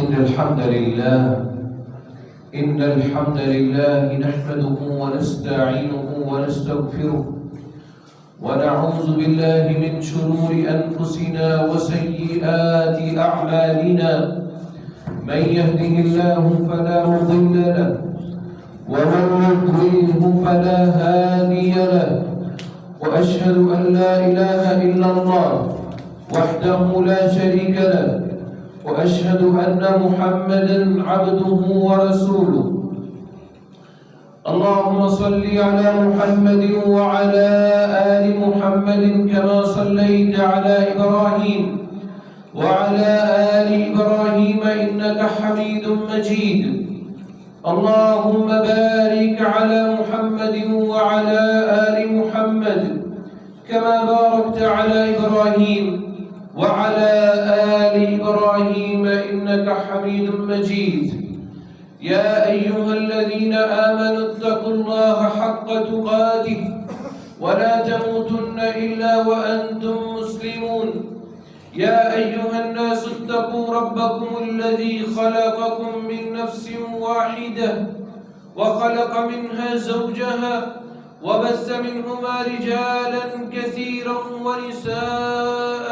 إن الحمد لله نحمده ونستعينه ونستغفره ونعوذ بالله من شرور أنفسنا وسيئات أعمالنا. من يهده الله فلا مضل له ومن يضلله فلا هادي له، وأشهد أن لا إله إلا الله وحده لا شريك له، وأشهد أن محمدًا عبده ورسوله. اللهم صل على محمد وعلى آل محمد كما صليت على إبراهيم وعلى آل إبراهيم إنك حميد مجيد. اللهم بارك على محمد وعلى آل محمد كما باركت على إبراهيم وعلى آل إبراهيم إنك حميد مجيد. يا أيها الذين آمنوا اتقوا الله حق تقاته ولا تموتن إلا وأنتم مسلمون. يا أيها الناس اتقوا ربكم الذي خلقكم من نفس واحدة وخلق منها زوجها وبث منهما رجالا كثيرا ونساء،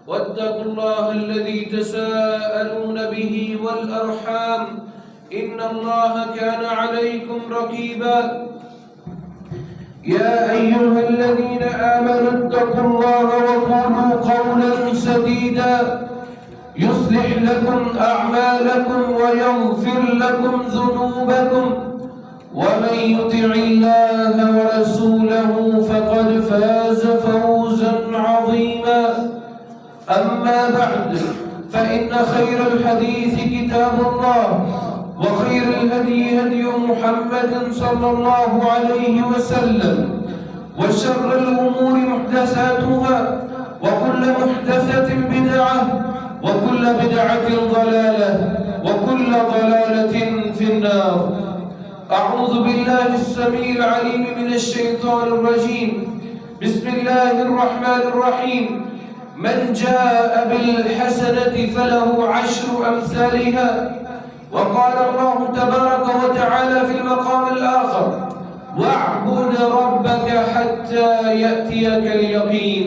واتقوا الله الذي تساءلون به والأرحام إن الله كان عليكم رقيبا. يا أيها الذين آمنوا اتقوا الله وقولوا قولا سديدا يصلح لكم أعمالكم ويغفر لكم ذنوبكم، ومن يطع الله ورسوله فقد فاز فوزا عظيما. أما بعد، فإن خير الحديث كتاب الله، وخير الهدي هدي محمد صلى الله عليه وسلم، وشر الأمور محدثاتها، وكل محدثة بدعة، وكل بدعة ضلالة، وكل ضلالة في النار. أعوذ بالله السميع العليم من الشيطان الرجيم. بسم الله الرحمن الرحيم. من جاء بالحسنة فله 10 أمثالها. وقال الله تبارك وتعالى في المقام الآخر: واعبد ربك حتى يأتيك اليقين.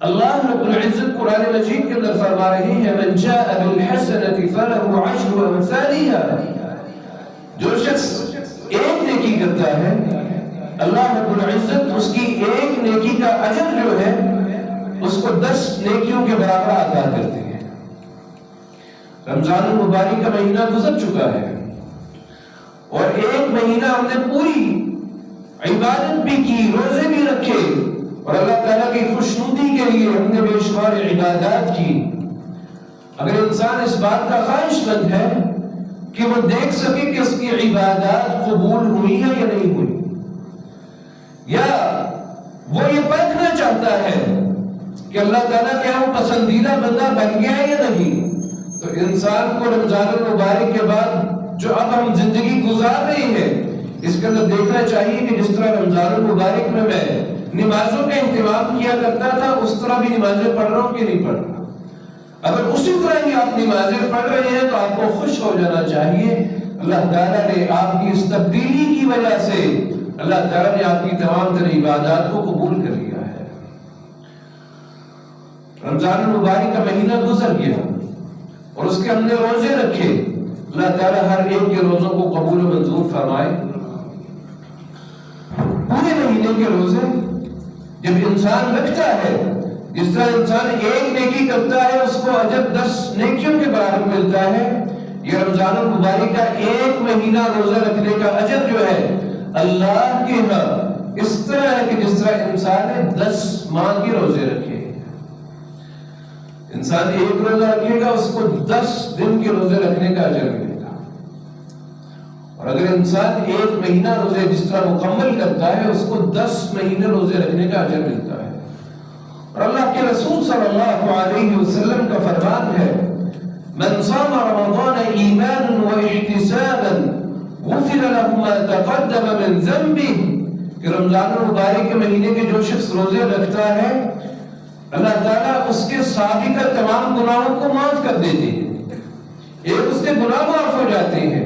اللہ رب العزت قرآن مجید کے اندر فرما رہے ہیں من جاء بالحسنۃ فلہ عشر امثالها، جو شخص ایک نیکی کرتا ہے اللہ رب العزت اس کی ایک نیکی کا اجر جو ہے اس کو 10 نیکیوں کے برابر عطا کرتے ہیں۔ رمضان المبارک کا مہینہ گزر چکا ہے اور ایک مہینہ ہم نے پوری عبادت بھی کی، روزے بھی رکھے اور اللہ تعالیٰ کی خوشنودی کے لیے ہم نے بے شمار عبادات کی۔ اگر انسان اس بات کا خواہش مند ہے کہ وہ دیکھ سکے کہ اس کی عبادات قبول ہوئی ہے یا نہیں ہوئی، یا وہ یہ پرکھنا چاہتا ہے کہ اللہ تعالیٰ کیا وہ پسندیدہ بندہ بن گیا ہے یا نہیں، تو انسان کو رمضان المبارک کے بعد جو اب ہم زندگی گزار رہے ہیں اس کے اندر دیکھنا چاہیے کہ جس طرح رمضان المبارک میں نمازوں کا اہتمام کیا کرتا تھا اس طرح بھی نمازیں پڑھ رہا ہوں کہ نہیں پڑھ رہا۔ اگر اسی طرح ہی آپ نمازیں پڑھ رہے ہیں تو آپ کو خوش ہو جانا چاہیے، اللہ تعالیٰ نے آپ کی اس تبدیلی کی وجہ سے اللہ تعالیٰ نے آپ کی تمام تر عبادات کو قبول کر لیا ہے۔ رمضان المبارک کا مہینہ گزر گیا اور اس کے ہم نے روزے رکھے، اللہ تعالیٰ ہر ایک کے روزوں کو قبول و منظور فرمائے۔ پورے مہینے کے روزے جب انسان رکھتا ہے، جس طرح انسان ایک نیکی کرتا ہے اس کو اجر 10 نیکیوں کے برابر ملتا ہے، یہ رمضان المبارک کا ایک مہینہ روزہ رکھنے کا اجر جو ہے اللہ کے ہاں اس طرح ہے کہ جس طرح انسان نے 10 ماہ کے روزے رکھے۔ انسان ایک روزہ رکھے گا اس کو 10 دن کے روزے رکھنے کا اجر ملے گا، اور اگر انسان ایک مہینہ روزے جس طرح مکمل کرتا ہے اس کو 10 مہینے روزے رکھنے کا اجر ملتا ہے۔ اور اللہ کے رسول صلی اللہ علیہ وسلم کا فرمان ہے من صام رمضان ایمانا واحتسابا غفر له ما تقدم من ذنبه، کہ رمضان المبارک کے مہینے کے جو شخص روزے رکھتا ہے اللہ تعالیٰ اس کے سابقہ تمام گناہوں کو معاف کر دیتے ہیں، ایک اس کے گناہ معاف ہو جاتے ہیں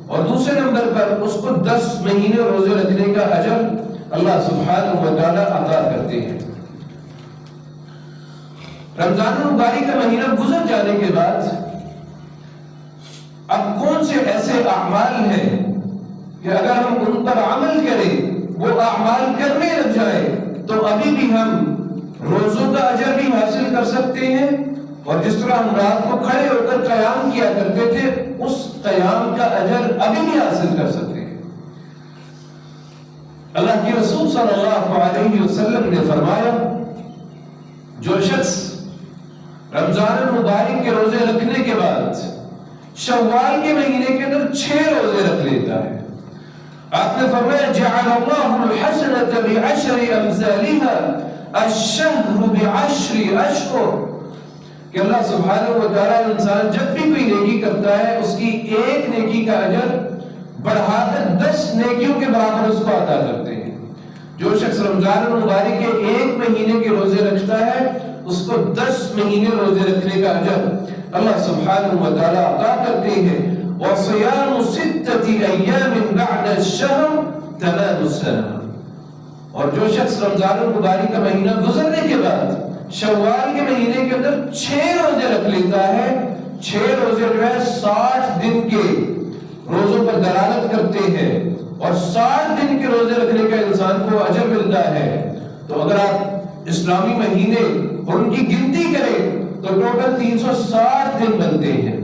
اور دوسرے نمبر پر اس کو 10 مہینے روزے رکھنے کا اجر اللہ سبحانہ و تعالیٰ عطا کرتے ہیں۔ رمضان المبارک کا مہینہ گزر جانے کے بعد اب کون سے ایسے اعمال ہیں کہ اگر ہم ان پر عمل کریں، وہ اعمال کرنے لگ جائیں تو ابھی بھی ہم روزوں کا اجر بھی حاصل کر سکتے ہیں، اور جس طرح ہم رات کو کھڑے ہو کر قیام کیا کرتے تھے اس قیام کا اجر ابھی بھی حاصل کر سکتے ہیں۔ اللہ کے رسول صلی اللہ علیہ وسلم نے فرمایا جو شخص رمضان المبارک کے روزے رکھنے کے بعد شوال کے مہینے کے اندر 6 روزے رکھ لیتا ہے، آپ نے فرمایا جعل اللہ الحسنۃ بعشر امثالها الشہر بعشر اشہر، کہ اللہ سبحانہ و تعالیٰ انسان جب بھی کوئی نیکی کرتا ہے اس کی ایک نیکی کا اجر بڑھا کر 10 نیکیوں کے برابر اس کو عطا کرتے ہیں۔ جو شخص رمضان المبارک کے ایک مہینے کے روزے رکھتا ہے اس کو 10 مہینے روزے رکھنے کا اجر اللہ سبحانہ و تعالیٰ عطا کرتے ہیں۔ وَصِيَامُ 6 أَيَّامٍ بَعْدَ الشَّهْرِ تَمَامُ السَّنَةِ، اور جو شخص رمضان المبارک کا مہینہ گزرنے کے بعد شوال کے مہینے کے اندر 6 روزے رکھ لیتا ہے، 6 روزے جو ہے 60 دن کے روزوں پر دلالت کرتے ہیں، اور 60 دن کے روزے رکھنے کا انسان کو اجر ملتا ہے۔ تو اگر آپ اسلامی مہینے اور ان کی گنتی کریں تو ٹوٹل 360 دن بنتے ہیں۔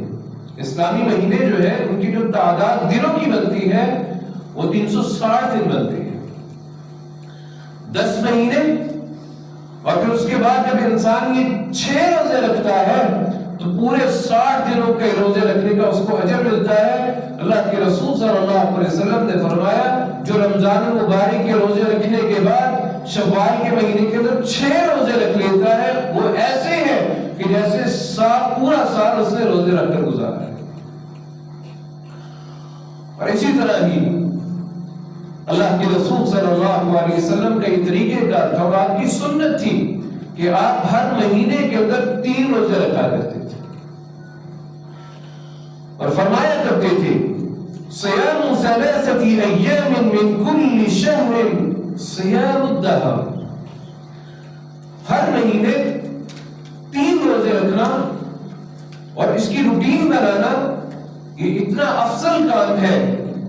اسلامی مہینے جو ہے ان کی جو تعداد دنوں کی بنتی ہے وہ 360 دن بنتے ہیں، 10 مہینے، اور پھر اس کے بعد جب انسان یہ 6 روزے رکھتا ہے تو پورے 60 دنوں کے روزے رکھنے کا اس کو اجر ملتا ہے۔ اللہ کے رسول صلی اللہ علیہ وسلم نے فرمایا جو رمضان المبارک کے روزے رکھنے کے بعد شوال کے مہینے کے اندر 6 روزے رکھ لیتا ہے وہ ایسے ہے کہ جیسے پورا سال اس نے روزے رکھ کر گزارا ہے۔ اور اسی طرح ہی اللہ کے رسول صلی اللہ علیہ وسلم کا یہ طریقہ کار تھا اور آپ کی سنت تھی کہ آپ ہر مہینے کے اندر 3 روزے رکھا کرتے تھے اور فرمایا کرتے تھے صیام 3 ایام من کل شہر صیام الدہر، ہر مہینے 3 روزے رکھنا اور اس کی روٹین بنانا یہ اتنا افضل کام ہے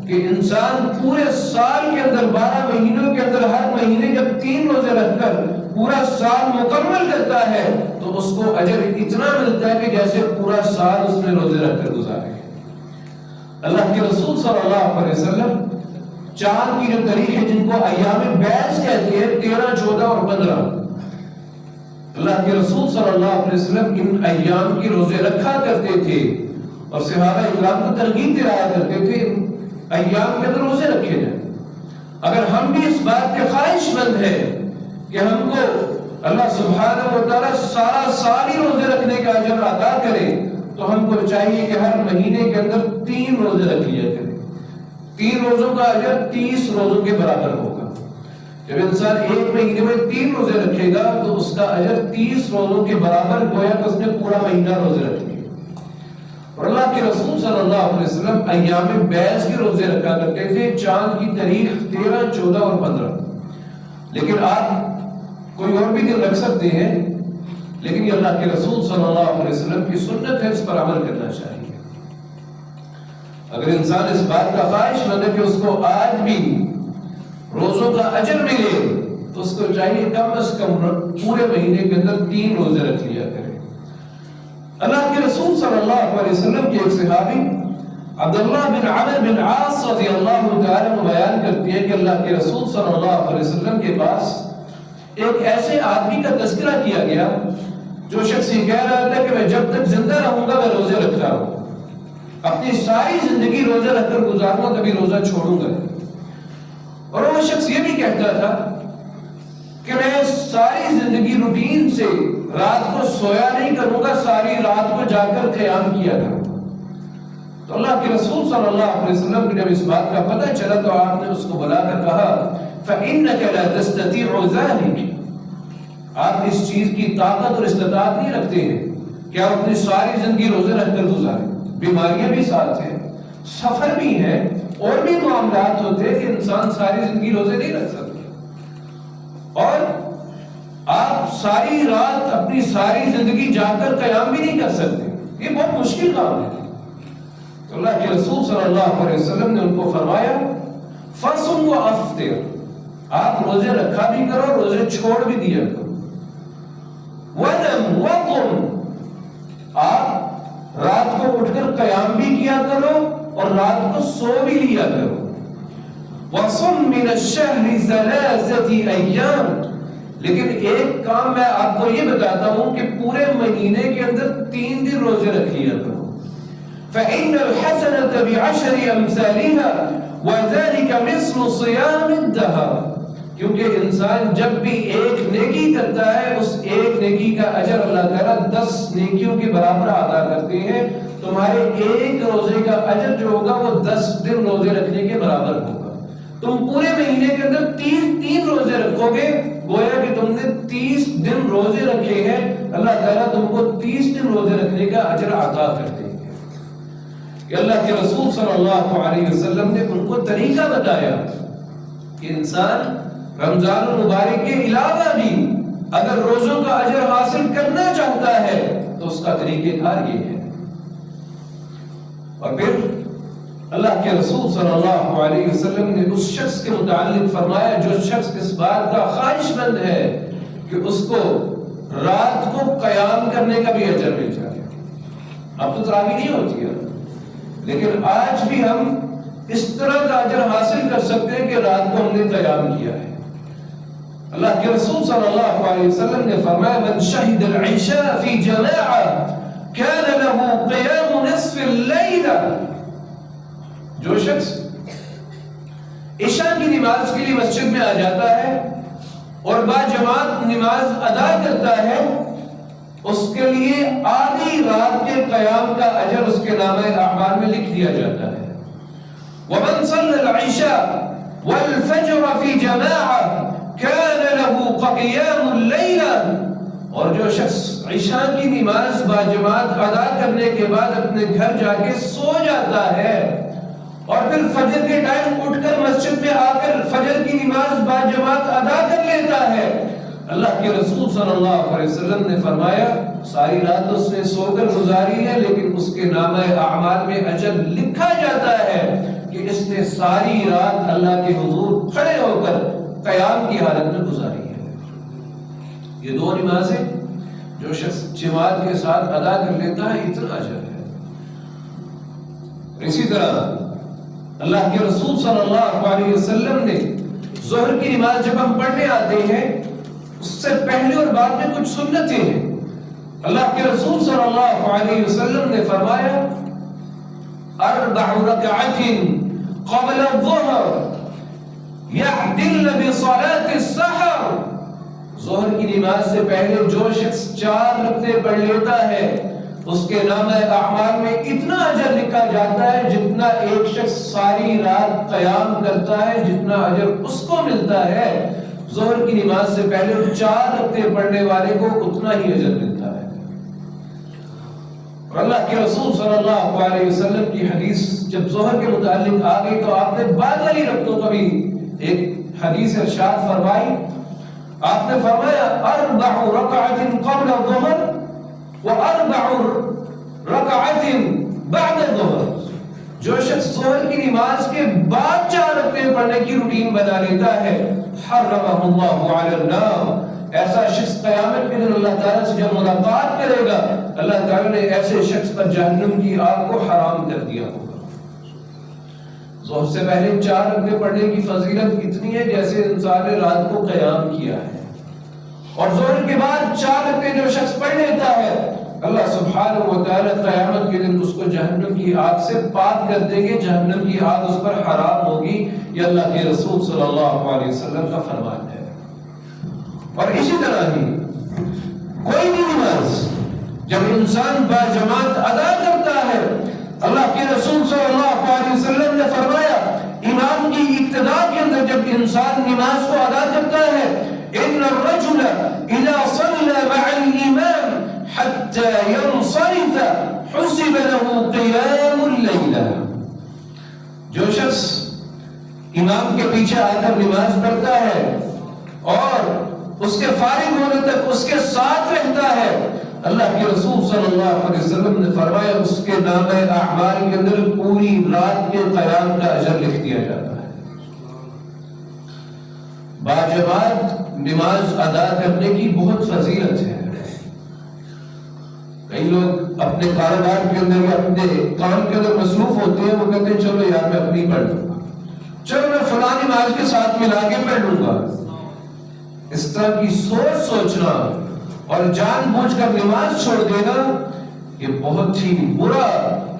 کہ انسان پورے سال کے اندر 12 مہینوں کے اندر ہر مہینے جب 3 روزے رکھ کر پورا سال مکمل کرتا ہے تو اس کو اجر اتنا ملتا ہے کہ جیسے پورا سال اس نے روزے رکھ کر گزارے. اللہ کے رسول صلی اللہ علیہ وسلم چاند کی جو تاریخ ہے جن کو ایام بیض کہتے ہیں 13, 14 اور 15 اللہ کے رسول صلی اللہ علیہ وسلم ان ایام کی روزے رکھا کرتے تھے اور صحابہ اکرام کو ترغیب دلایا کرتے تھے ایام کے اندر روزے رکھے جائیں. اگر ہم بھی اس بات کے خواہش مند ہیں کہ ہم کو اللہ سبحانہ و تعالیٰ سارا سال ہی روزے رکھنے کا اجر عطا کرے تو ہم کو چاہیے کہ ہر مہینے کے اندر 3 روزے رکھ لیا کریں. 3 روزوں کا اجر 30 روزوں کے برابر ہوگا. جب انسان ایک مہینے میں 3 روزے رکھے گا تو اس کا اجر 30 روزوں کے برابر گویا کہ اس نے پورا مہینہ روزے رکھ لیے. اور اللہ کے رسول صلی اللہ علیہ وسلم ایام بیض کے روزے رکھا کرتے تھے. چاند کی تاریخ 13, 14 اور 15. لیکن آپ کوئی اور بھی دن رکھ سکتے ہیں لیکن یہ اللہ کے رسول صلی اللہ علیہ وسلم کی سنت ہے, اس پر عمل کرنا چاہیے. اگر انسان اس بات کا خواہش مند ہے کہ اس کو آج بھی روزوں کا اجر ملے تو اس کو چاہیے کم از کم پورے مہینے کے اندر 3 روزے رکھ لیا کرے. اللہ کے رسول صلی اللہ علیہ وسلم کے ایک صحابی عبداللہ بن عمرو بن عاص رضی اللہ تعالیٰ عنہ بیان کرتی ہے کہ اللہ کے رسول صلی اللہ علیہ وسلم کے پاس ایک ایسے آدمی کا تذکرہ کیا گیا جو شخص یہ کہہ رہا تھا کہ میں جب تک زندہ رہوں گا میں روزے رکھتا ہوں, اپنی ساری زندگی روزے رکھ کر گزاروں گا, کبھی روزہ چھوڑوں گا. اور وہ شخص یہ بھی کہتا تھا کہ میں ساری زندگی روٹین سے رات کو سویا نہیں کروں گا, ساری رات کو جا کر قیام کیا کروں. تو اللہ کے رسول صلی اللہ علیہ وسلم کو جب اس بات کا پتہ چلا تو آپ نے اس کو بلا کر کہا فَإِنَّكَ لَا تَسْتَطِيعُ ذَلِكَ, آپ اس چیز کی طاقت اور استطاعت نہیں رکھتے ہیں کہ آپ اپنی ساری زندگی روزے رکھ کر گزاریں. بیماریاں بھی ساتھ ہیں, سفر بھی ہے, اور بھی معاملات ہوتے ہیں کہ انسان ساری زندگی روزے نہیں رکھ سکتے, اور آپ ساری رات اپنی ساری زندگی جا کر قیام بھی نہیں کر سکتے. یہ بہت مشکل کام ہے. تو اللہ کے رسول صلی اللہ علیہ وسلم نے ان کو فرمایا فَصُمْ وَأَفْطِرْ, آپ روزے رکھا بھی کرو, روزے چھوڑ بھی دیا کرو. وَنَمْ وَقُمْ, آپ رات کو اٹھ کر قیام بھی کیا کرو اور رات کو سو بھی لیا کرو. وَصُمْ مِنَ الشَّهْرِ 3 أَيَّامٍ, لیکن ایک کام میں آپ کو یہ بتاتا ہوں کہ پورے مہینے کے اندر 3 دن روزے رکھ لیا کرو. فَإِنَّ الْحَسَنَةَ بِعَشْرِ أَمْثَالِهَا وَذَلِكَ مِثْلُ صِيَامِ الدَّهْرِ, کیونکہ انسان جب بھی ایک نیکی کرتا ہے اس ایک نیکی کا اجر اللہ تعالیٰ 10 نیکیوں کے برابر عطا کرتے ہیں. تمہارے ایک روزے کا اجر جو ہوگا وہ 10 دن روزے رکھنے کے برابر ہوگا. تم پورے مہینے کے اندر 3 روزے رکھو گے, گویا کہ تم نے 30 دن روزے رکھے ہیں, اللہ تعالیٰ تم کو 30 دن روزے رکھنے کا اجر عطا کرتے ہیں. کہ اللہ کے رسول صلی اللہ علیہ وسلم نے ان کو طریقہ بتایا کہ انسان رمضان المبارک کے علاوہ بھی اگر روزوں کا اجر حاصل کرنا چاہتا ہے تو اس کا طریقہ کار یہ ہے. اور پھر اللہ کے رسول صلی اللہ علیہ وسلم نے اس شخص کے متعلق فرمایا جو شخص اس بات کا خواہش مند ہے کہ اس کو رات کو قیام کرنے کا بھی اجر مل جائے. اب تو تراویح نہیں ہوتی ہے لیکن آج بھی ہم اس طرح کا اجر حاصل کر سکتے ہیں کہ رات کو ہم نے قیام کیا ہے. اللہ کے رسول صلی اللہ علیہ وسلم نے فرمایا من شہد العشاء فی جماعہ کان له قیام نصف اللیل, جو شخص عشاء کی نماز کے لیے مسجد میں آ جاتا ہے اور با جماعت نماز ادا کرتا ہے اس کے لیے آدھی رات کے قیام کا اجر اس کے نامہ اعمال میں لکھ دیا جاتا ہے. ومن صلى العشاء والفجر في جماعة كان له قيام الليل, اور جو شخص عشاء کی نماز با جماعت ادا کرنے کے بعد اپنے گھر جا کے سو جاتا ہے اور پھر فجر کے ٹائم اٹھ کر مسجد میں آ کر فجر کی نماز با جماعت ادا کر لیتا ہے اللہ کے رسول صلی اللہ علیہ وسلم نے فرمایا ساری رات اس نے سو کر گزاری ہے لیکن اس کے نامہ اعمال میں اجر لکھا جاتا ہے کہ اس نے ساری رات اللہ کے حضور کھڑے ہو کر قیام کی حالت میں گزاری ہے۔ یہ دو نمازیں جو شخص جماعت کے ساتھ ادا کر لیتا ہے اتنا اجر ہے۔ اسی طرح اللہ کے رسول صلی اللہ علیہ وسلم نے ظہر کی نماز جب ہم پڑھنے آتے ہیں اس سے پہلے اور بعد میں کچھ سنتیں ہیں۔ اللہ کے رسول صلی اللہ علیہ وسلم نے فرمایا 4 رکعات قبل الظہر یعدل بصلاة السحر، ظہر کی نماز سے پہلے جو شخص 4 رکعتیں پڑھ لیتا ہے اس کے نامہ اعمال میں اتنا اجر لکھا جاتا ہے جتنا ایک شخص ساری رات قیام کرتا ہے، جتنا اجر اس کو ملتا ہے ظہر کی نماز سے پہلے 4 رکعتیں پڑھنے والے کو اتنا ہی اجر ملتا ہے۔ اور اللہ کے رسول صلی اللہ علیہ وسلم کی حدیث جب ظہر کے متعلق آ گئی تو آپ نے بعد والی رکعتوں کا بھی ایک حدیث ارشاد فرمائی۔ آپ نے فرمایا 4 رکعات قبل الظہر و4 رکعات بعد الظہر، جو شخص ظہر کی نماز کے بعد 4 رکعتیں پڑھنے کی روٹین بنا لیتا ہے حرمہ اللہ علی النار، ایسا شخص قیامت کے دن اللہ تعالیٰ سے جب ملاقات کرے گا اللہ تعالیٰ نے ایسے شخص پر جہنم کی آگ کو حرام کر دیا ہوگا۔ ظہر سے پہلے 4 رکعتیں پڑھنے کی فضیلت اتنی ہے جیسے انسان نے رات کو قیام کیا ہے، اور ظہر کے بعد 4 رکعتیں جو شخص پڑھ لیتا ہے اللہ سبحانہ و تعالیٰ قیامت کے دن اس کو جہنم کی آگ سے پاک کر دیں گے، جہنم کی آگ اس پر حرام ہوگی۔ یہ اللہ کے رسول صلی اللہ علیہ وسلم کا فرمان ہے۔ اور اسی طرح ہی کوئی بھی نماز جب انسان باجماعت ادا کرتا ہے اللہ کے رسول صلی اللہ علیہ وسلم نے فرمایا امام کی اقتداء کے اندر جب انسان نماز کو ادا کرتا ہے ان الرجل اذا صلى مع الامام حتى ينصرف حسب له قيام الليل، جو شخص امام کے پیچھے آ کر نماز پڑھتا ہے اور اس کے فارغ ہونے تک اس کے ساتھ رہتا ہے اللہ کے رسول صلی اللہ علیہ وسلم نے فرمایا اس کے نامہ اعمال کے اندر پوری رات کے قیام کا اجر لکھ دیا جاتا ہے۔ باجماعت نماز ادا کرنے کی بہت فضیلت ہے۔ کئی لوگ اپنے کاروبار کے اندر یا اپنے کام کے اندر مصروف ہوتے ہیں، وہ کہتے ہیں چلو یار میں اپنی پڑھ لوں گا، چلو میں فلاں نماز کے ساتھ ملا کے پڑھ لوں گا۔ اس طرح کی سوچنا اور جان بوجھ کر نماز چھوڑ دینا یہ بہت ہی برا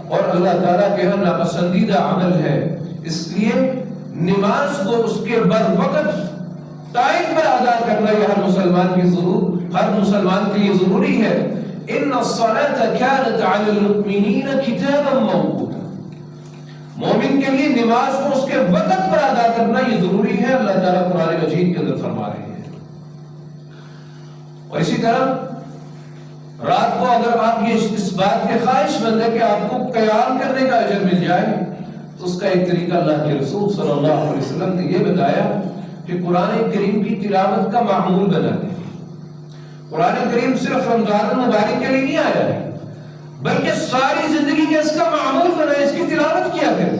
اور اللہ تعالیٰ کے ہاں ناپسندیدہ عمل ہے۔ اس لیے نماز کو اس کے بر وقت ٹائم پر ادا کرنا یہ ہر مسلمان کے لیے ضروری ہے۔ ان الصلاة كانت على المؤمنين كتابا موقوتا، مومن کے لیے نماز کو اس کے وقت پر ادا کرنا یہ ضروری ہے، اللہ تعالیٰ قرآن مجید کے اندر فرما رہے ہیں۔ اور اسی طرح رات کو اگر آپ یہ اس بات کے خواہش مند ہے کہ آپ کو قیام کرنے کا اجر مل جائے تو اس کا ایک طریقہ اللہ کے رسول صلی اللہ علیہ وسلم نے یہ بتایا کہ قرآن کریم کی تلاوت کا معمول بنا دیں۔ قرآن کریم صرف رمضان المبارک کے لیے نہیں آیا ہے بلکہ ساری زندگی کے اس کا معمول بنائے، اس کی تلاوت کیا کریں۔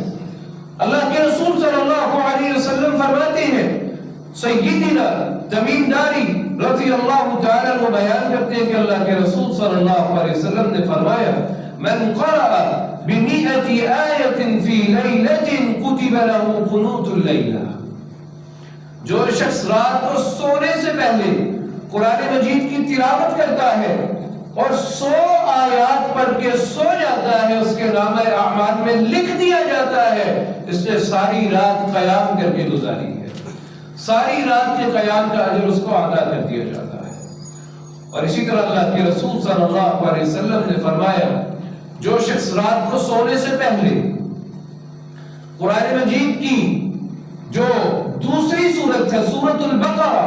اللہ کے رسول صلی اللہ علیہ وسلم فرماتے ہیں، سیدنا تمیم داری رضی اللہ تعالیٰ عنہ بیان کرتے ہیں کہ اللہ کے رسول صلی اللہ علیہ وسلم نے فرمایا من قرأ بمئة آیة فی لیلة کتب له قنوت اللیلہ، جو شخص رات کو سونے سے پہلے قرآن مجید کی تلاوت کرتا ہے اور 100 آیات پڑھ کے سو جاتا ہے اس کے نامہ اعمال میں لکھ دیا جاتا ہے اس نے ساری رات قیام کر کے گزاری ہے، ساری رات کے قیام کا اجر اس کو عطا کر دیا جاتا ہے۔ اور اسی طرح اللہ کے رسول صلی اللہ علیہ وسلم نے فرمایا جو شخص رات کو سونے سے پہلے قرآن مجید کی جو دوسری سورت ہے سورۃ البقرہ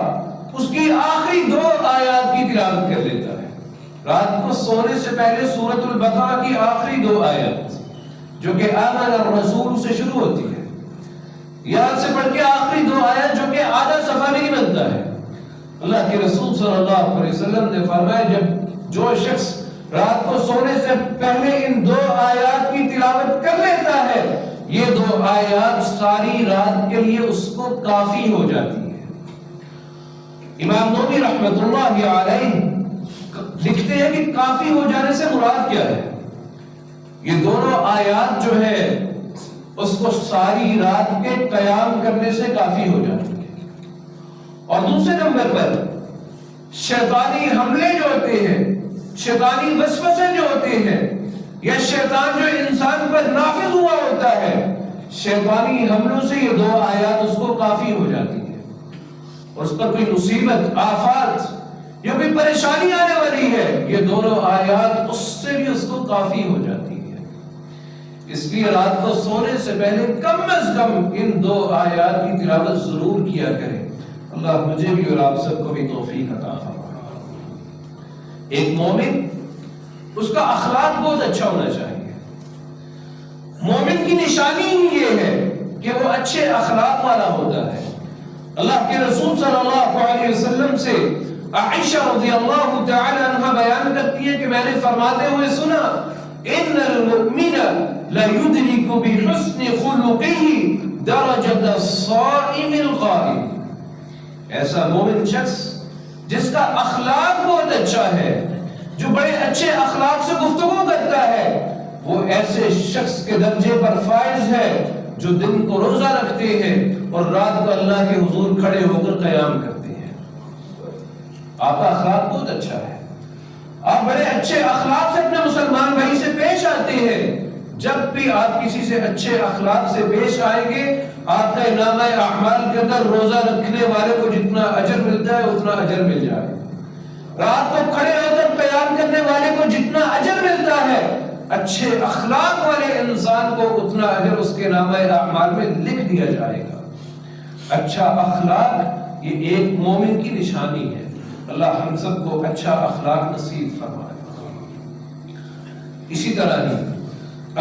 اس کی آخری 2 آیات کی تلاوت کر لیتا ہے، رات کو سونے سے پہلے سورۃ البقرہ کی آخری 2 آیات جو کہ آمن الرسول سے شروع ہوتی ہے، یہاں سے پڑھ کے آخری 2 آیات جو کہ آدھا صفحہ نہیں بنتا ہے، اللہ کے رسول صلی اللہ علیہ وسلم نے فرمایا جب جو شخص رات کو سونے سے پہلے ان 2 آیات کی تلاوت کر لیتا ہے یہ 2 آیات ساری رات کے لیے اس کو کافی ہو جاتی ہے۔ امام نووی رحمۃ اللہ علیہ لکھتے ہیں کہ کافی ہو جانے سے مراد کیا ہے؟ یہ دونوں آیات جو ہے اس کو ساری رات کے قیام کرنے سے کافی ہو جاتی ہے۔ اور دوسرے نمبر پر شیطانی حملے جو ہوتے ہیں، شیطانی وسوسے جو ہوتے ہیں، یا شیطان جو انسان پر نافذ ہوا ہوتا ہے، شیطانی حملوں سے یہ 2 آیات اس کو کافی ہو جاتی ہے۔ اور اس پر کوئی مصیبت، آفات یا کوئی پریشانی آنے والی ہے، یہ دونوں آیات اس سے بھی اس کو کافی ہو جاتی ہے۔ اس لیے رات کو سونے سے پہلے کم از کم ان 2 آیات کی تلاوت ضرور کیا کریں۔ اللہ مجھے بھی اور آپ سب کو بھی توفیق عطا فرمائے۔ ایک مومن اس کا اخلاق بہت اچھا ہونا چاہیے۔ مومن کی نشانی ہی یہ ہے کہ وہ اچھے اخلاق والا ہوتا ہے۔ اللہ کے رسول صلی اللہ علیہ وسلم سے عائشہ رضی اللہ تعالی عنہ بیان کرتی ہے کہ میں نے فرماتے ہوئے سنا ان المؤمن لا يدرك بحسن خلقه درجة الصائم القائم۔ ایسا مومن شخص جس کا اخلاق بہت اچھا ہے، جو بڑے اچھے اخلاق سے گفتگو کرتا ہے، وہ ایسے شخص کے درجے پر فائز ہے جو دن کو روزہ رکھتے ہیں اور رات کو اللہ کے حضور کھڑے ہو کر قیام کرتے ہیں۔ آپ کا اخلاق بہت اچھا ہے، آپ بڑے اچھے اخلاق سے اپنے مسلمان بھائی سے پیش آتے ہیں۔ جب بھی آپ کسی سے اچھے اخلاق سے پیش آئیں گے، آپ کا نامہ اعمال کے اندر روزہ رکھنے والے کو جتنا اجر ملتا ہے اتنا اجر مل جائے گا۔ رات کو کھڑے ہو کر قیام کرنے والے کو جتنا اجر ملتا ہے، اچھے اخلاق والے انسان کو اتنا اجر اس کے نامہ اعمال میں لکھ دیا جائے گا۔ اچھا اخلاق یہ ایک مومن کی نشانی ہے۔ اللہ ہم سب کو اچھا اخلاق نصیب فرمائے۔ اسی طرح ہی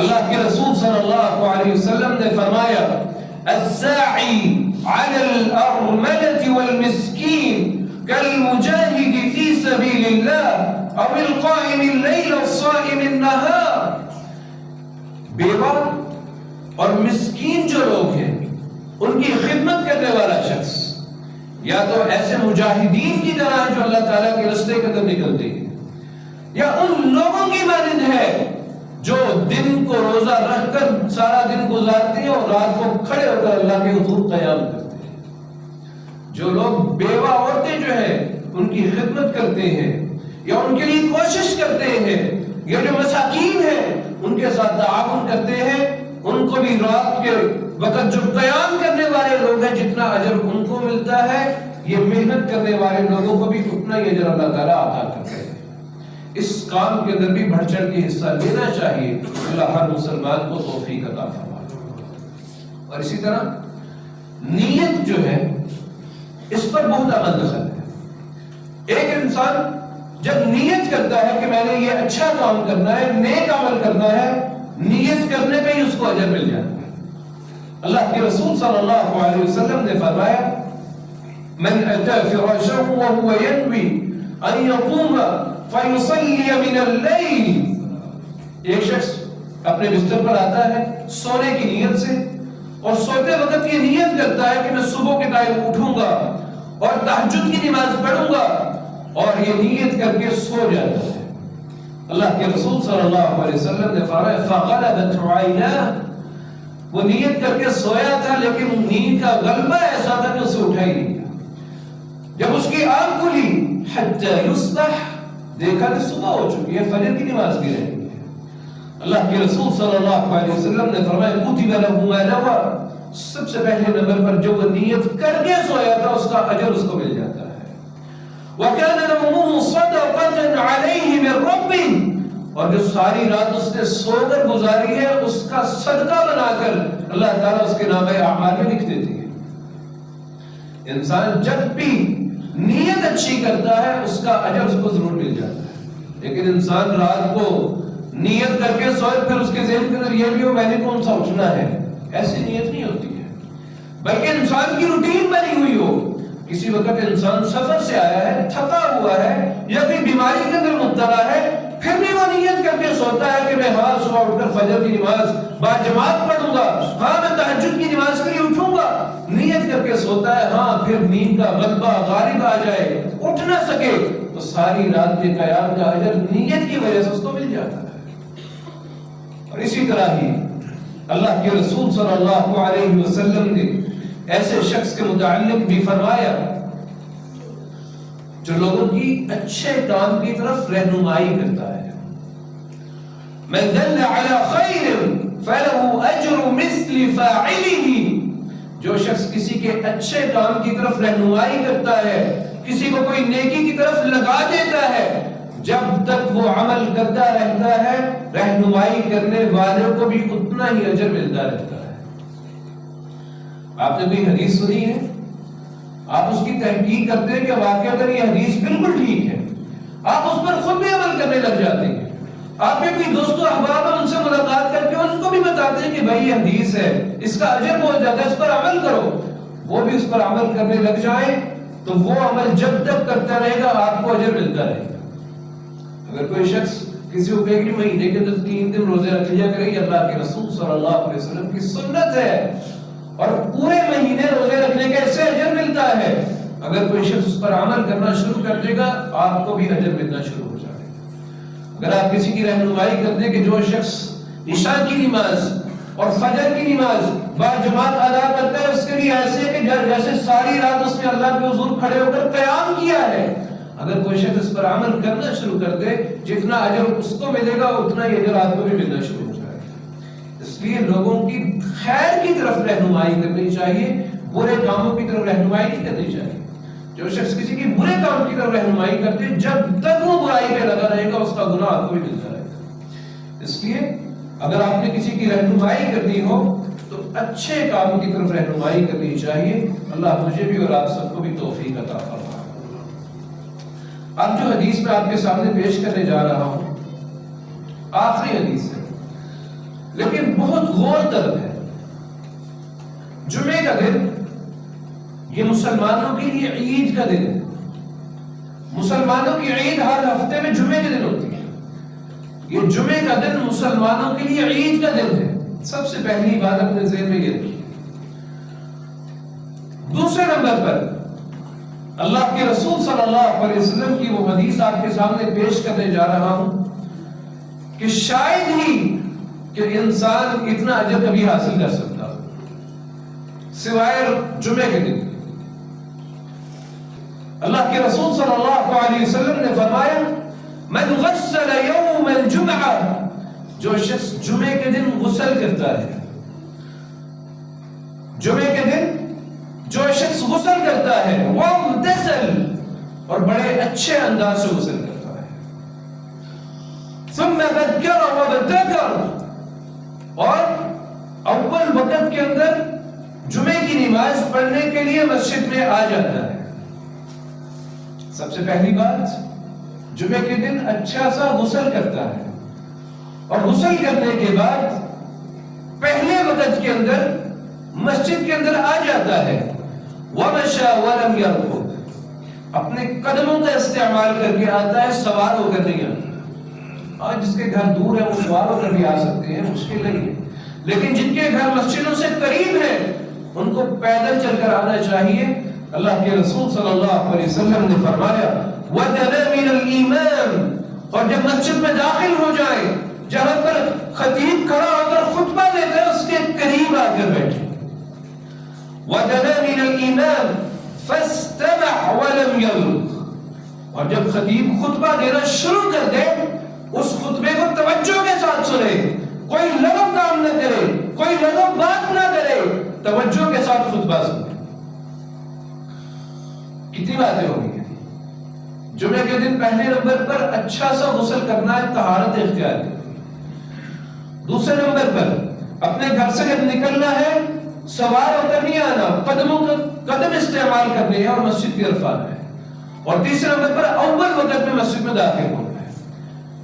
اللہ کے رسول صلی اللہ علیہ وسلم نے فرمایا الساعی علی الارملة والمسکین کالمجاہد فی سبیل اللہ او القائم اللیل الصائم النہار۔ بیوہ اور مسکین جو لوگ ہیں ان کی خدمت کرنے والا شخص یا تو ایسے مجاہدین کی طرح جو اللہ تعالیٰ کے راستے کے اندر نکلتے ہیں، یا ان لوگوں کی مانند ہے جو دن کو روزہ رکھ کر سارا دن گزارتے ہیں اور رات کو کھڑے ہو کر اللہ کے حضور قیام کرتے ہیں۔ جو لوگ بیوہ عورتیں جو ہیں ان کی خدمت کرتے ہیں یا ان کے لیے کوشش کرتے ہیں، یا جو مساکین ہیں ان کے ساتھ تعاون کرتے ہیں، ان کو بھی رات کے وقت جو قیام کرنے والے لوگ ہیں جتنا اجر ان کو ملتا ہے، یہ محنت کرنے والے لوگوں کو بھی اتنا ہی اجر اللہ تعالیٰ عطا کرتے ہیں۔ اس کام کے اندر بھی بڑھ چڑھ کے حصہ لینا چاہیے۔ اللہ ہر مسلمان کو توفیق عطا فرمائے۔ اور اسی طرح نیت جو ہے اس پر بہت عمل دخل ہے۔ ایک انسان جب نیت کرتا ہے کہ میں نے یہ اچھا کام کرنا ہے، نیک عمل کرنا ہے، نیت کرنے پہ ہی اس کو اجر مل جاتا ہے۔ اللہ کے رسول صلی اللہ علیہ وسلم نے فرمایا من اتى فراشه وهو ينوي ان يقوم فيصلي من الليل۔ ایک شخص اپنے بستر پر آتا ہے سونے کی نیت سے، اور سوتے وقت یہ نیت کرتا ہے کہ میں صبح کے ٹائم اٹھوں گا اور تہجد کی نماز پڑھوں گا، اور یہ نیت کر کے سو جاتا ہے۔ اللہ کے رسول صلی اللہ علیہ وسلم نے فرمایا فغلبت عیناه، وہ نیت کر کے سویا تھا لیکن نیند کا غلبہ ایسا تھا کہ اسے اٹھا ہی نہیں۔ جب اس کی آنکھ کھلی حتی یصبح، دیکھا کہ صبح ہو چکی ہے، فجر کی نماز بھی رہی ہے۔ اللہ کے رسول صلی اللہ علیہ وسلم نے فرمایا کتب له ما نوى، سب سے پہلے نمبر پر جو وہ نیت کر کے سویا تھا اس کا اجر اس کو مل جاتا ہے۔ وكان نومه صدقة عليه من ربه، اور جو ساری رات اس نے سو کر گزاری ہے اس کا صدقہ بنا کر اللہ تعالیٰ اس کے نامہ اعمال میں لکھ دیتی ہے۔ انسان جب بھی نیت اچھی کرتا ہے اس کا اجر اس کو ضرور مل جاتا ہے، لیکن انسان رات کو نیت کر کے سوئے پھر اس کے ذہن کے اندر یہ بھی ہو میں نے کون سا اٹھنا ہے، ایسی نیت نہیں ہوتی ہے، بلکہ انسان کی روٹین بنی ہوئی ہو کسی وقت انسان سفر سے آیا ہے، تھکا ہوا ہے یا کوئی بیماری کے اندر مبتلا ہے، پھر بھی وہ نیت کر کے سوتا ہے کہ میں ہاں صبح اٹھ کر فجر کی نماز باجماعت پڑھوں گا، ہاں میں تہجد کی نماز کے لیے اٹھوں گا، نیت کر کے سوتا ہے، ہاں پھر نیند کا غلبہ غالب آ جائے، اٹھ نہ سکے تو ساری رات کے قیام کا اجر نیت کی وجہ سے اس کو مل جاتا ہے۔ اور اسی طرح ہی اللہ کے رسول صلی اللہ علیہ وسلم نے ایسے شخص کے متعلق بھی فرمایا جو لوگوں کی اچھے کام کی طرف رہنمائی کرتا ہے، من دل علی خیر فلہ اجر مثل فاعلہ، جو شخص کسی کے اچھے کام کی طرف رہنمائی کرتا ہے، کسی کو کوئی نیکی کی طرف لگا دیتا ہے، جب تک وہ عمل کرتا رہتا ہے رہنمائی کرنے والوں کو بھی اتنا ہی اجر ملتا رہتا ہے۔ آپ نے کوئی حدیث سنی ہے، آپ اس کی تحقیق کرتے ہیں کہ واقعہ اگر یہ حدیث بالکل ٹھیک ہے، آپ اس پر خود بھی عمل کرنے لگ جاتے ہیں، آپ کے کوئی دوست و احباب ہیں ان سے ملاقات کر کے ان کو بھی بتاتے ہیں کہ بھائی یہ حدیث ہے، اس کا اجر بہت زیادہ ہے، اس پر عمل کرو، وہ بھی اس پر عمل کرنے لگ جائیں تو وہ عمل جب تک کرتا رہے گا آپ کو اجر ملتا رہے گا۔ اگر کوئی شخص کسی کو کہے کہ مہینے کے اندر 3 دن روزے رکھ لیا کرے، یہ اللہ کے رسول صلی اللہ علیہ وسلم کی سنت ہے اور پورے مہینے روزے رکھنے کا اس سے اجر ملتا ہے، اگر کوئی شخص اس پر عمل کرنا شروع کر دے گا آپ کو بھی اجر ملنا شروع ہو جائے گا۔ اگر آپ کسی کی رہنمائی کرتے ہیں کہ جو شخص عشاء کی نماز اور فجر کی نماز باجماعت ادا کرتا ہے، اس کے لیے ایسے ہے کہ جیسے ساری رات اس نے اللہ کے حضور کھڑے ہو کر قیام کیا ہے، اگر کوئی شخص اس پر عمل کرنا شروع کر دے جتنا اجر اس کو ملے گا اتنا ہی اجر آپ کو بھی ملنا شروع ہو جائے گا۔ اس لیے لوگوں کی خیر کی طرف رہنمائی کرنی چاہیے، برے کاموں کی طرف رہنمائی نہیں کرنی چاہیے۔ جو شخص کسی کی برے کام کی طرف رہنمائی کرتے جب تک وہ برائی پہ لگا رہے گا اس کا گناہ آپ کو بھی ملتا رہے گا۔ اس لیے اگر آپ نے کسی کی رہنمائی کرنی ہو تو اچھے کام کی طرف رہنمائی کرنی چاہیے۔ اللہ مجھے بھی اور آپ سب کو بھی توفیق عطا فرمائے۔ اب جو حدیث میں آپ کے سامنے پیش کرنے جا رہا ہوں آخری حدیث ہے لیکن بہت غور طلب ہے۔ جمعے کا دن یہ مسلمانوں کے لیے عید کا دن ہے۔ مسلمانوں کی عید ہر ہفتے میں جمعے کے دن ہوتی ہے، یہ جمعے کا دن مسلمانوں کے لیے عید کا دن ہے۔ سب سے پہلی بات اپنے ذہن میں یہ رکھیے۔ دوسرے نمبر پر اللہ کے رسول صلی اللہ علیہ وسلم کی وہ حدیث آپ کے سامنے پیش کرنے جا رہا ہوں کہ شاید ہی کہ انسان اتنا اجر کبھی حاصل کر سکتا سوائے جمعے کے دن۔ اللہ کے رسول صلی اللہ علیہ وسلم نے فرمایا من غسل یوم الجمعہ، جو شخص جمعے کے دن غسل کرتا ہے، جمعے کے دن جو شخص غسل کرتا ہے واغتسل، اور بڑے اچھے انداز سے غسل کرتا ہے، ثم بکر وابتکر، اور اول وقت کے اندر جمعے کی نماز پڑھنے کے لیے مسجد میں آ جاتا ہے۔ سب سے پہلی بات جمعے کے دن اچھا سا غسل کرتا ہے، اور غسل کرنے کے بعد پہلے وقت کے اندر مسجد کے اندر آ جاتا ہے، وَمَشَى وَلَمْ يَرْكُضْ، اپنے قدموں کا استعمال کر کے آتا ہے، سوار ہو کر نہیں آتا۔ آج جس کے گھر دور ہے وہ سوار ہو کر بھی آ سکتے ہیں، مشکل نہیں ہے، لیکن جن کے گھر مسجدوں سے قریب ہے ان کو پیدل چل کر آنا چاہیے۔ اللہ کے رسول صلی اللہ علیہ وسلم نے فرمایا وَدَنَا مِنَ الْإِمَامِ، اور جب مسجد میں داخل ہو جائے، جہاں پر خطیب کھڑا ہو کر خطبہ دیتا ہے اس کے قریب آ کر بیٹھے۔ وَدَنَا مِنَ الْإِمَامِ فَاسْتَمَعْ وَلَمْ يَلْغِ، اور جب خطیب خطبہ دینا شروع کر دے اس خطبے کو توجہ کے ساتھ سنے، کوئی لغو کام نہ کرے، کوئی لغو بات نہ کرے، توجہ کے ساتھ خطبہ سنے۔ کتنی باتیں ہو گئی ہیں؟ جمعے کے دن پہلے نمبر پر اچھا سا غسل کرنا ہے، طہارت اختیار کرنی۔ دوسرے نمبر پر اپنے گھر سے جب نکلنا ہے سوار ہو کر نہیں آنا، قدموں کا قدم استعمال کرنے ہیں اور مسجد کی طرف آنا ہے۔ اور تیسرے نمبر پر اول وقت میں مسجد میں داخل ہونا ہے۔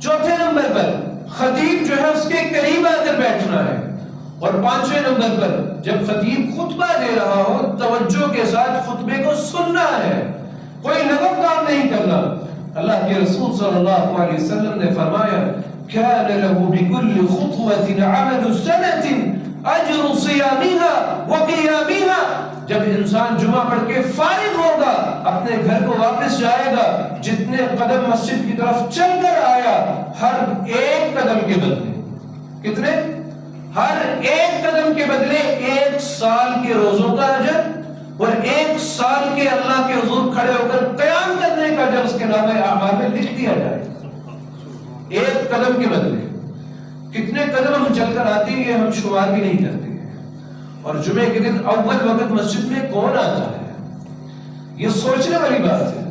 چوتھے نمبر پر خطیب جو ہے اس کے قریب آ کر بیٹھنا ہے، اور 5ویں نمبر پر جب خطیب خطبہ دے رہا ہو توجہ کے ساتھ خطبے کو سننا ہے، کوئی لغو کام نہیں کرنا۔ اللہ کے رسول صلی اللہ علیہ وسلم نے فرمایا كان له بكل خطوة عمل سنة أجر صيامها وقيامها۔ جب انسان جمعہ پڑھ کے فارغ ہوگا، اپنے گھر کو واپس جائے گا، جتنے قدم مسجد کی طرف چل کر آیا، ہر ایک قدم کے بدلے کتنے؟ ہر ایک قدم کے بدلے 1 سال کے روزوں کا اجر اور 1 سال کے اللہ کے حضور کھڑے ہو کر قیام کرنے کا اجر اس کے نامہ اعمال میں لکھ دیا جائے۔ 1 قدم کے بدلے کتنے قدم ہم چل کر آتے ہیں یہ ہم شمار بھی نہیں کرتے۔ اور جمعے کے دن اول وقت مسجد میں کون آتا ہے، یہ سوچنے والی بات ہے۔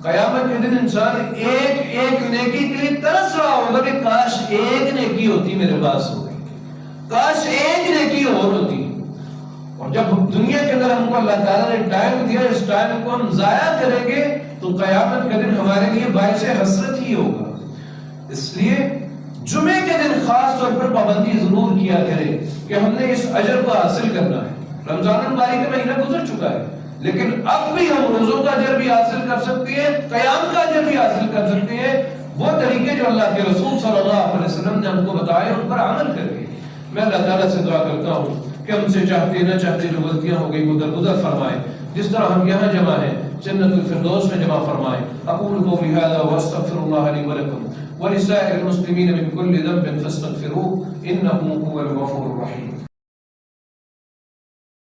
قیامت کے دن انسان ایک ایک نیکی کے لیے ترس رہا ہوگا کہ کاش ایک نیکی ہوتی میرے پاس ہوگی، کاش ایک نیکی اور ہوتی۔ اور جب دنیا کے اندر ہم کو اللہ تعالیٰ نے ٹائم دیا، اس ٹائم کو ہم ضائع کریں گے تو قیامت کا دن ہمارے لیے باعث حسرت ہی ہوگا۔ اس لیے جمعے کے دن خاص طور پر پابندی ضرور کیا کرے کہ ہم نے اس اجر کو حاصل کرنا ہے۔ رمضان المبارک کا مہینہ گزر چکا ہے، لیکن اب بھی ہم روزوں کا اجر بھی حاصل کر سکتے ہیں، قیام کا اجر بھی حاصل کر سکتے ہیں۔ وہ طریقے جو اللہ کے رسول صلی اللہ علیہ وسلم نے ہم کو بتائے ان پر عمل کر کے میں اللہ تعالیٰ سے دعا کرتا ہوں کہ ہم سے چاہتے نہ چاہتے جو غلطیاں ہو گئی وہ درگزر فرمائے، جس طرح ہم یہاں جمع ہیں جنت الفردوس میں جمع فرمائے۔ اقول قولی ھذا واستغفر اللہ لی ولکم ولسائر المسلمین من كل ذنب فاستغفروه انه هو الغفور الرحیم۔